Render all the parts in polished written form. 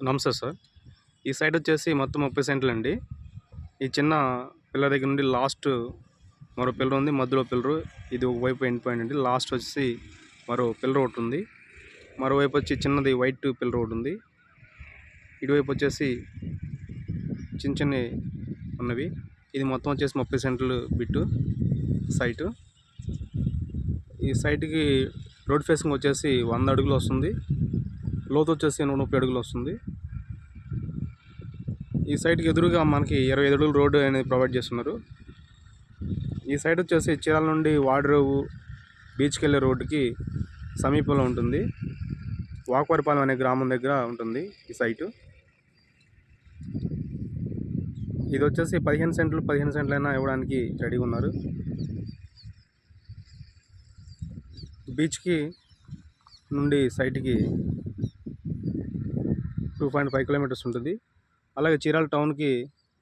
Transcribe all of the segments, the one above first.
నమస్తే సార్. ఈ సైట్ వచ్చేసి మొత్తం 30 సెంట్లండి. ఈ చిన్న పిల్లర్ దగ్గర నుండి లాస్ట్ మరో పిల్లర్ ఉంది, మధ్యలో పిల్లరు. ఇది ఒకవైపు ఎండ్ పాయింట్ అండి. లాస్ట్ వచ్చేసి మరో పిల్లర్ ఒకటి ఉంది. మరోవైపు వచ్చి చిన్నది వైట్ పిల్లర్ ఒకటి ఉంది. ఇటువైపు వచ్చేసి చిన్న చిన్నవి ఉన్నవి. ఇది మొత్తం వచ్చేసి 30 సెంట్లు బిట్టు సైటు. ఈ సైట్కి రోడ్ ఫేసింగ్ వచ్చేసి 100 అడుగులు వస్తుంది. లోతు వచ్చేసి 130 అడుగులు వస్తుంది. ఈ సైట్కి ఎదురుగా మనకి 25 అడుగుల రోడ్డు అనేది ప్రొవైడ్ చేస్తున్నారు. ఈ సైట్ వచ్చేసి చీరాల నుండి వాడ్రేవు బీచ్కి వెళ్ళే రోడ్డుకి సమీపంలో ఉంటుంది. వాకవరపాలెం అనే గ్రామం దగ్గర ఉంటుంది ఈ సైటు. ఇది వచ్చేసి 15 సెంట్లైనా ఇవ్వడానికి రెడీగా ఉన్నారు. బీచ్కి నుండి సైట్కి 2.5 కిలోమీటర్స్ ఉంటుంది. అలాగే చీరాల టౌన్కి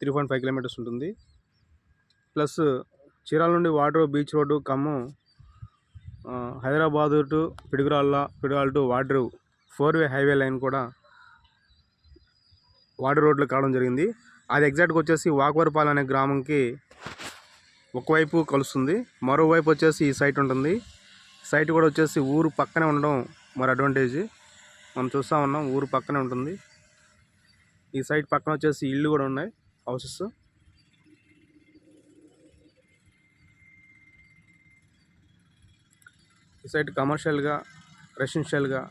3.5 కిలోమీటర్స్ ఉంటుంది. ప్లస్ చీరాల నుండి Vadarevu beach road Khammam, Hyderabad to Piduguralla to Vadarevu 4-వే హైవే లైన్ కూడా వాడ్రేవు రోడ్లో కావడం జరిగింది. అది ఎగ్జాక్ట్గా వచ్చేసి వాకవరపాలెం అనే గ్రామంకి ఒకవైపు కలుస్తుంది, మరోవైపు వచ్చేసి ఈ సైట్ ఉంటుంది. సైట్ కూడా వచ్చేసి ఊరు పక్కనే ఉండడం మరి అడ్వాంటేజ్. మనం చూస్తూ ఉన్నాం, ఊరు పక్కనే ఉంటుంది. ఈ సైట్ పక్కన వచ్చేసి ఇళ్ళు కూడా ఉన్నాయి, హౌసెస్. ఈ సైట్ కమర్షియల్గా, రెసిడెన్షియల్గా,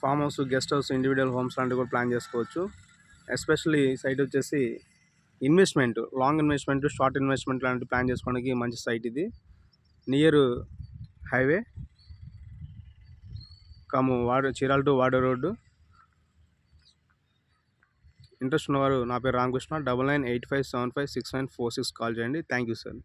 farm house, guest house, individual homes లాంటివి కూడా ప్లాన్ చేసుకోవచ్చు. ఎస్పెషల్లీ ఈ సైట్ వచ్చేసి investment, long investment, short investment లాంటివి ప్లాన్ చేసుకోవడానికి మంచి సైట్ ఇది. Near highway Chirala to Vadarevu road. Interest ఉన్నవారు నా పేరు రామకృష్ణ, 9985756946 కాల్ చేయండి. Thank you sir.